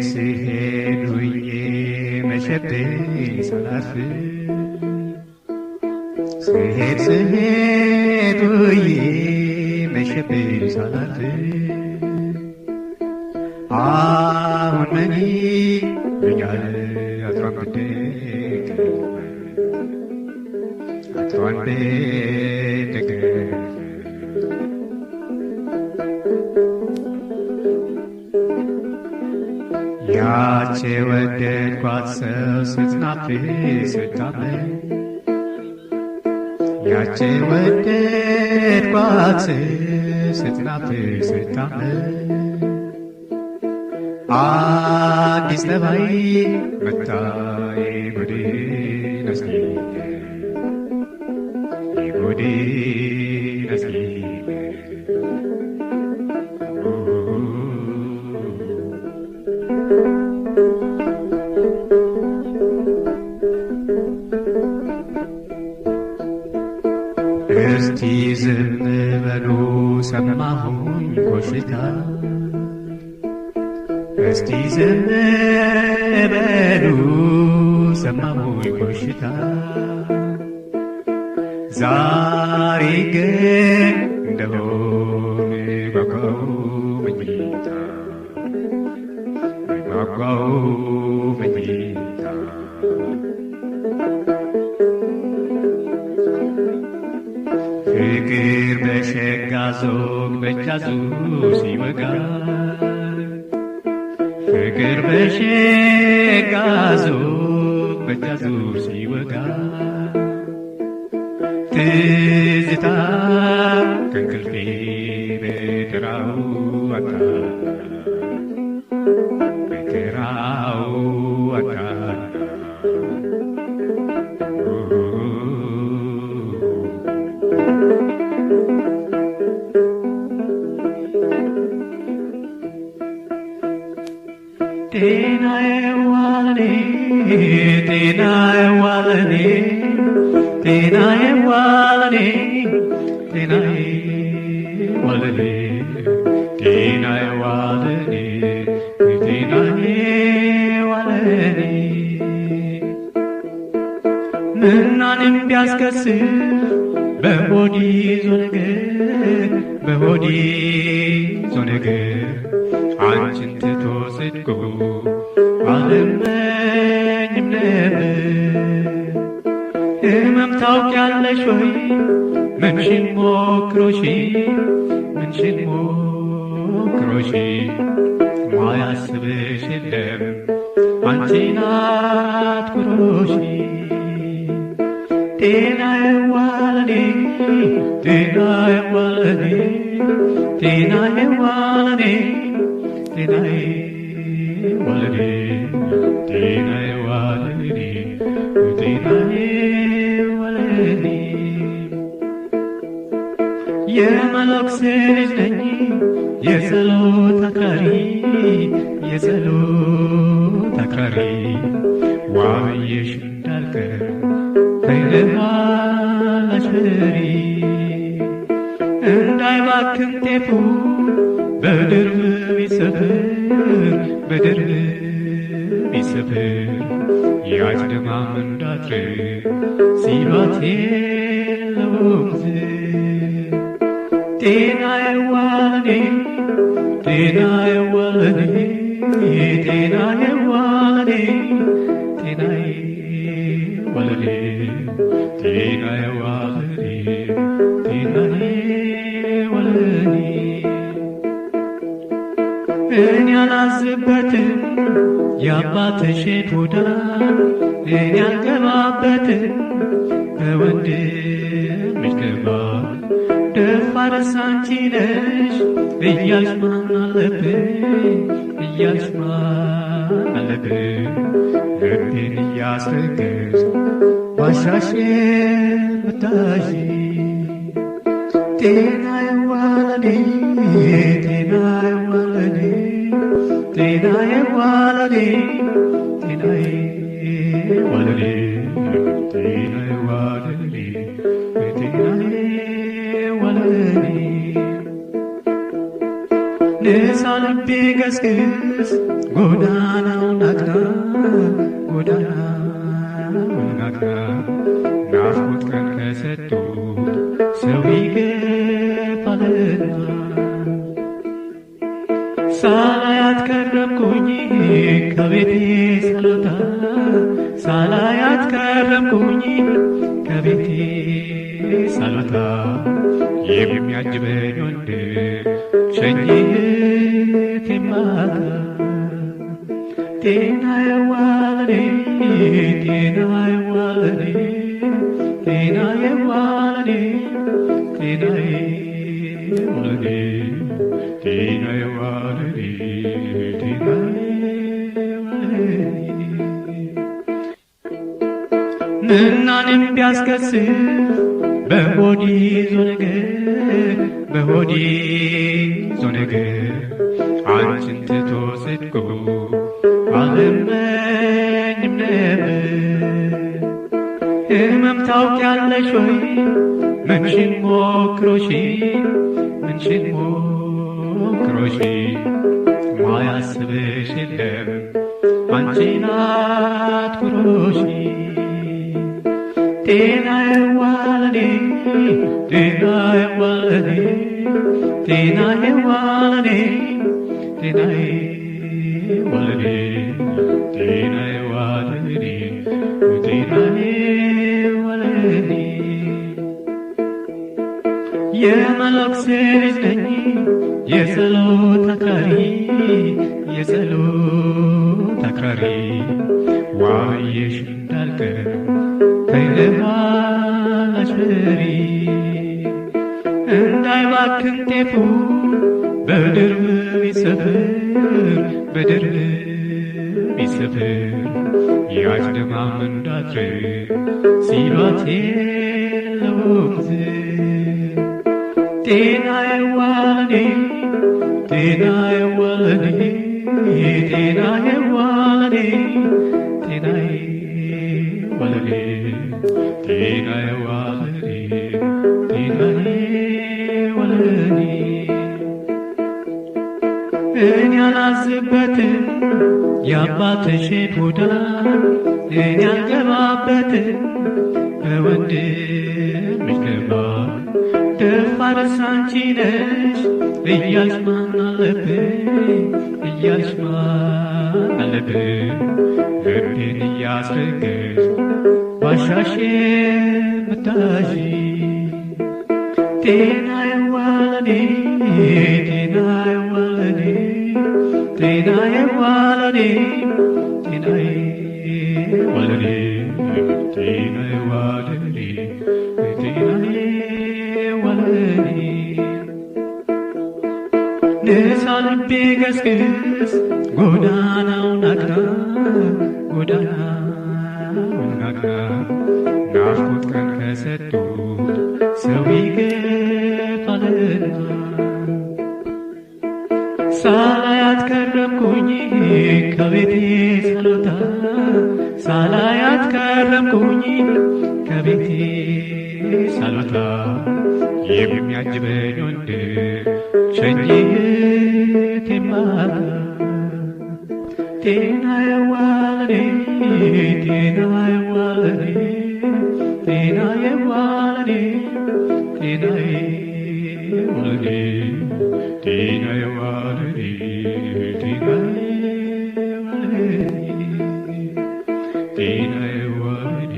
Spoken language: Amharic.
ስሄድ ውዬ መሸብኝ ሳላርፍ ስሄድ ውዬ መሸብኝ ሳላርፍ አሁን ምን ይሉኛል አጥሯን ብደገፍ ያች የወደድኳት ሰው ስትናፍቅ ስታመም ያች የወደድኳት ሰው ስትናፍቅ ስታመም አዲስ ጠባይ መጣ የጎዴን አስጊኝ እስቲ ዝም በሉ ሰማሁኝ ኮሽታ እስቲ ዝም በሉ ሰማሁኝ ኮሽታ ዛሬ ግን እንደሆነ ጓጓው መኝታ ፍቅር በሸጋ ዞግ በእጃዙር ሲወጋ ፍቅር በሸጋ ዞግ በእጃዙር ሲወጋ ትዝታ ከእንቅልፌ በተራው አታ ጤናዬ ዋለኔ ምናንም ቢያስከስት በሆዴ ይዞ ነገር አንቺን ትቶ ጽድቁ አልመኝም ነበር። ሕመም ታውቂያለሽ ወይ ምንሽን ሞክሮሽ ማያስብሽ የለም አንቺን አትኩሮሽ ጤናዬ ዋለኔ የመለኩሴ ልጅ ነኝ የጸሎት አክራሪ ዋብዬሽ እንዳልቀር ተይልሃለሽ ፍሪ እንዳይባክን ጤፉ በድርብ ቢሰፍር ያች ደማም እንዳትር ሲሏት የለውም ጤናዬ ዋለኔ እኔ አላዝበትም የአባትሽን ሆዳም እኔ አልገባበትም በወንድምሽ ገባ ደፋርስ አንቺ ነሽ እያልሽ ማን አለብኝ ልቤን እያስረገዝሽ ዋሻሽ ብታሽ ጤናዬ ዋለኔ ጤናዬ ዋለኔ ጤናዬዋ ለኔ ጤናዬዋ ለኔ ንሳ ልቤ ገስግስ ጎዳናውን አቅና ናፍቆት ቀን ከሰጡ ሰው ይገፋልና ሳላያት ከረምኩኝ ከቤቴ ሳልወጣ የሚያጅበኝ ወንድ ሸኝት የማታ ጤናዬዋ ለኔ ጤናዬዋ ለኔ ጤናዬዋ ለኔ ጤናዬዋ ለኔ ጤናዬዋ ለኔ ጤናዬዋ ለኔ ምናንም ቢያስከስት በሆዴ ይዞ ነገር አንቺን ትቶ ጽድቁ አልመኝም ነበር። ሕመም ታውቂያለሽ ወይ ምንሽን ሞክሮሽ ማያስብሽ የለም አንቺን አትኩሮሽ ጤናዬዋ ለኔ ጤናዬዋ ለኔ ጤናዬዋ ለኔ ጤናዬዋ ለኔ ጤናዬዋ ለኔ ጤናዬዋ ለኔ የመነኩሴ ልጅ ነኝ የጸሎት አክራሪ ዋየሽ እንዳልቀር ተይለማላሽ ፍሪ እንዳይባክን ጤፉ በድርብ ቢሰፍር ያጭደማም እንዳትር ሲሏት የለውም ጤናዬዋ ለኔ ጤናዬዋ ለኔ ጤናዬዋ ለኔ ጤናዬዋ ለኔ ጤናዬዋ ለኔ ጤናዬዋ ለኔ እኔ አላዝበትም የአባትሽን ሙዳን እኔ አልገባበትም በወንድምሽ ገባ ደፋርስ አንቺ ነሽ እያልሽ ማን አለብኝ ልቤን እያስረገሽ ዋሻሽ የምታሺ ጤናዬዋ ለኔ ጤናዬዋ ለኔ ጤናዬዋ ለኔ ጤናዬዋ ለኔ ጤናዬዋ ለኔ ጤናዬዋ ለኔ ንሳ ልቤ ገስግስ ጎዳናውን አቅና ናፍቆት ቀን ከሰጡ ሰው ይገፋልና ሳላያት ከረምኩኝ ከቤቴ ሳልወጣ የሚያጅበኝ ወንድ ሸኝት የማታ ጤናዬዋ ለኔ ጤናዬዋ ለኔ ጤናዬዋ ለኔ ጤናዬዋ ለኔ ጤናዬዋ ለኔ ጤናዬዋ ለኔ ጤናዬዋ ለኔ